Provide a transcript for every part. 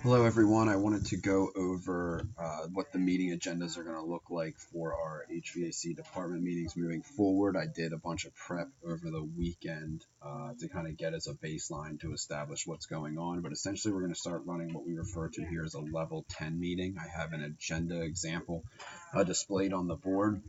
Hello, everyone. I wanted to go over what the meeting agendas are going to look like for our HVAC department meetings moving forward. I did a bunch of prep over the weekend to kind of get as a baseline to establish what's going on. But essentially, we're going to start running what we refer to here as a level 10 meeting. I have an agenda example displayed on the board.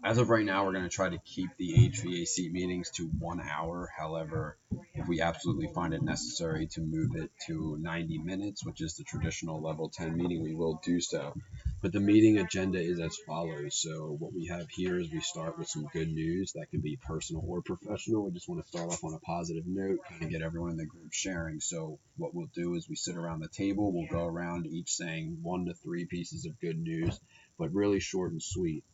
As of right now, we're going to try to keep the HVAC meetings to 1 hour. However, if we absolutely find it necessary to move it to 90 minutes, which is the traditional level 10 meeting, we will do so. But the meeting agenda is as follows. So what we have here is we start with some good news that can be personal or professional. We just want to start off on a positive note, kind of get everyone in the group sharing. So what we'll do is we sit around the table, we'll go around each saying 1 to 3 pieces of good news, but really short and sweet.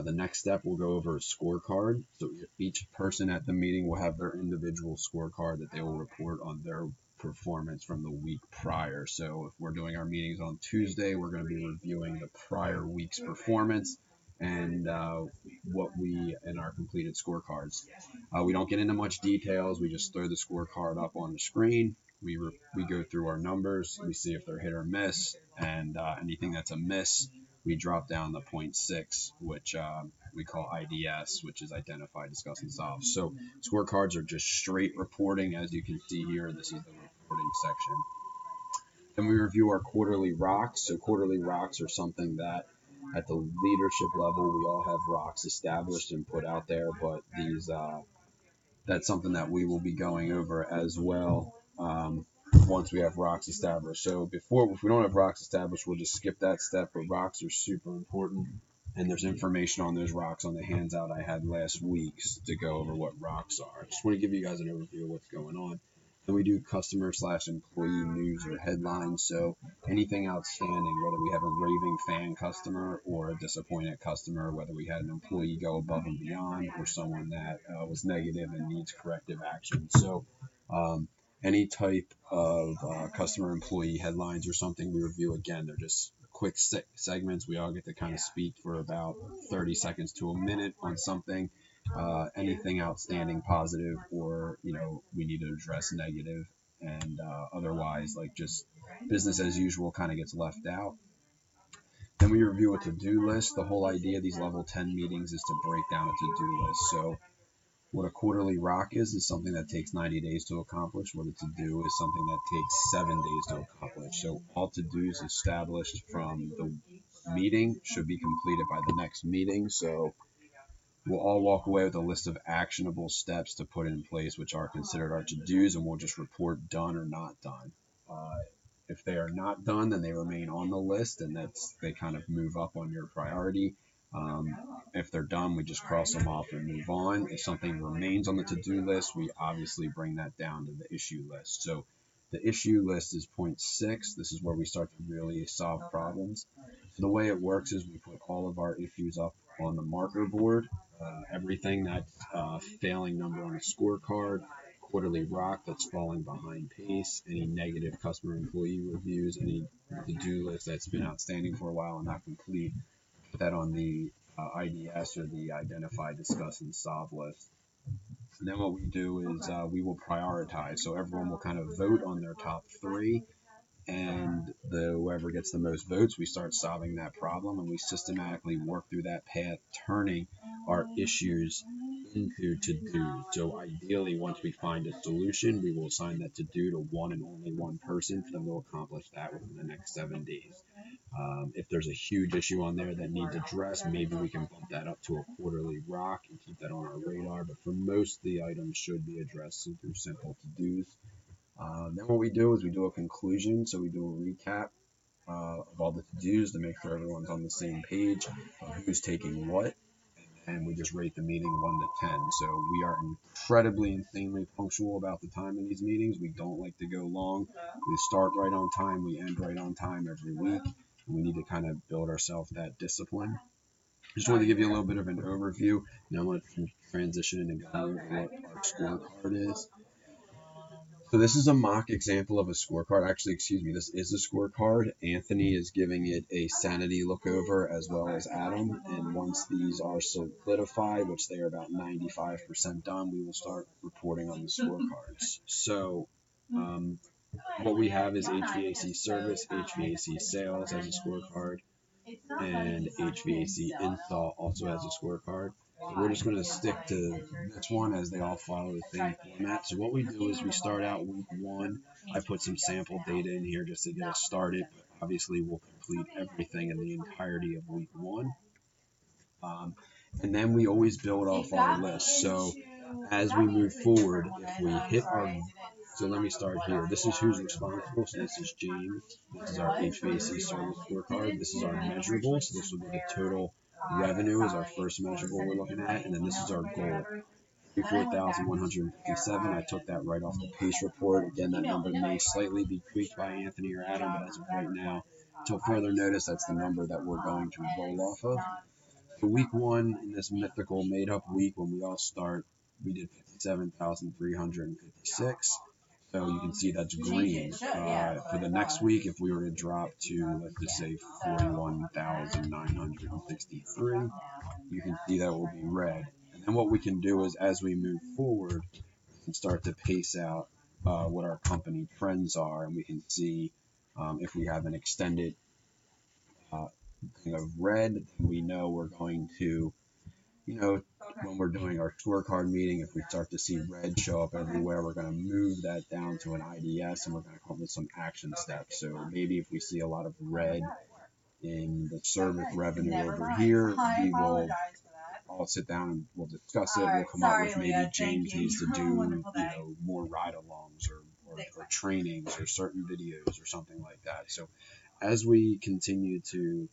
The next step, we'll go over a scorecard. So each person at the meeting will have their individual scorecard that they will report on their performance from the week prior. So if we're doing our meetings on Tuesday, we're going to be reviewing the prior week's performance and what we and our completed scorecards. We don't get into much details. We just throw the scorecard up on the screen. We go through our numbers. We see if they're hit or miss, and anything that's a miss, we drop down the 0.6, which we call IDS, which is identify, discuss, and solve. So scorecards are just straight reporting. As you can see here, this is the reporting section. Then we review our quarterly rocks. So quarterly rocks are something that at the leadership level, we all have rocks established and put out there, but that's something that we will be going over as well once we have rocks established. So if we don't have rocks established, we'll just skip that step. But rocks are super important, and there's information on those rocks on the handout I had last week to go over what rocks are. I just want to give you guys an overview of what's going on. Then we do customer/employee news or headlines. So anything outstanding, whether we have a raving fan customer or a disappointed customer, whether we had an employee go above and beyond or someone that was negative and needs corrective action. So any type of customer employee headlines or something we review, again, they're just quick segments. We all get to kind of speak for about 30 seconds to a minute on something. Anything outstanding, positive, or we need to address negative, and otherwise, like just business as usual, kind of gets left out. Then we review a to-do list. The whole idea of these level 10 meetings is to break down a to-do list. So what a quarterly rock is something that takes 90 days to accomplish. What a to-do is something that takes 7 days to accomplish. So all to-dos established from the meeting should be completed by the next meeting. So we'll all walk away with a list of actionable steps to put in place, which are considered our to-dos, and we'll just report done or not done. If they are not done, then they remain on the list, and they kind of move up on your priority. If they're done, we just cross them off and move on. If something remains on the to-do list, we obviously bring that down to the issue list. So the issue list is 0.6. This is where we start to really solve problems. So the way it works is we put all of our issues up on the marker board. Everything that's failing number on a scorecard, quarterly rock that's falling behind pace, any negative customer employee reviews, any to-do list that's been outstanding for a while and not complete, put that on the IDS or the identify, discuss, and solve list. And then what we do is we will prioritize. So everyone will kind of vote on their top three, and whoever gets the most votes, we start solving that problem, and we systematically work through that path, turning our issues into to-do. So ideally, once we find a solution, we will assign that to-do to one and only one person for them to accomplish that within the next 7 days. If there's a huge issue on there that needs addressed, maybe we can bump that up to a quarterly rock and keep that on our radar. But for most, the items should be addressed through simple to-dos. Then what we do is we do a conclusion. So we do a recap of all the to-dos to make sure everyone's on the same page of who's taking what. And we just rate the meeting 1 to 10. So we are incredibly, insanely punctual about the time in these meetings. We don't like to go long. We start right on time. We end right on time every week. And we need to kind of build ourselves that discipline. Just wanted to give you a little bit of an overview. Now I want to transition into going over what our scorecard is. So this is a mock example of a scorecard. Actually, excuse me, this is a scorecard. Anthony is giving it a sanity look over as well as Adam. And once these are solidified, which they are about 95% done, we will start reporting on the scorecards. So what we have is HVAC service, HVAC sales as a scorecard, and HVAC install also has a scorecard. So we're just going to stick to this one as they all follow the same format. So what we do is we start out week one. I put some sample data in here just to get us started, but obviously we'll complete everything in the entirety of week one. And then we always build off our list. So as we move forward, if we hit our, so let me start here. This is who's responsible. So this is James. This is our HVAC service scorecard. This is our measurable. So this will be the total revenue is our first measurable we're looking at. And then this is our goal. 34,157. I took that right off the PACE report. Again, that number may slightly be tweaked by Anthony or Adam, but as of right now, until further notice, that's the number that we're going to roll off of. For week one, in this mythical made-up week when we all start, we did 57,356. So you can see that's green. For the next week, if we were to drop to, let's just say, 41,963, you can see that will be red. And then what we can do is, as we move forward, we can start to pace out what our company trends are, and we can see if we have an extended red, we know we're going to, when we're doing our scorecard meeting, if we start to see red show up everywhere, we're going to move that down to an IDS and we're going to come up with some action steps. So maybe if we see a lot of red in the service revenue over here, we will all sit down and we'll discuss it. We'll come up with maybe James needs to do, more ride-alongs or trainings or certain videos or something like that. So as we continue to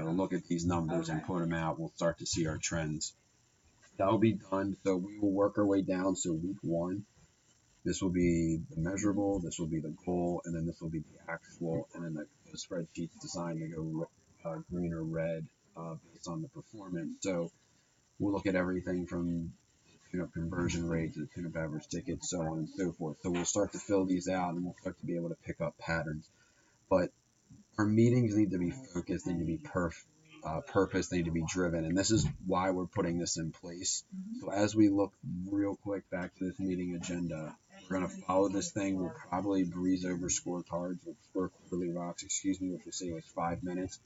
look at these numbers and put them out, we'll start to see our trends. That'll be done. So we will work our way down. So week one, this will be the measurable, this will be the goal, and then this will be the actual, and then the spreadsheet's designed to go green or red based on the performance. So we'll look at everything from conversion rate to the tune-up average tickets, so on and so forth. So we'll start to fill these out, and we'll start to be able to pick up patterns. But our meetings need to be focused, need to be purpose, need to be driven, and this is why we're putting this in place. So as we look real quick back to this meeting agenda, we're going to follow this thing. We'll probably breeze over scorecards, or quarterly rocks, which we say was 5 minutes.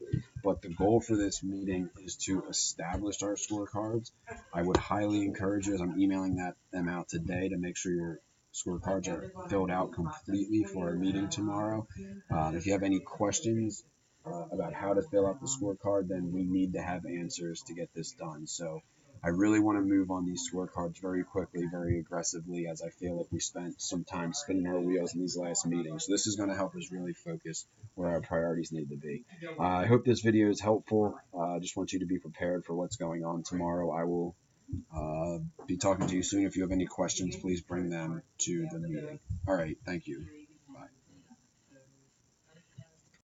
But the goal for this meeting is to establish our scorecards. I would highly encourage you, as I'm emailing them out today, to make sure your scorecards are filled out completely for our meeting tomorrow. If you have any questions about how to fill out the scorecard, then we need to have answers to get this done. So I really want to move on these scorecards very quickly, very aggressively, as I feel like we spent some time spinning our wheels in these last meetings. So this is going to help us really focus where our priorities need to be. I hope this video is helpful. I just want you to be prepared for what's going on tomorrow. I will be talking to you soon. If you have any questions, please bring them to the meeting. All right. Thank you.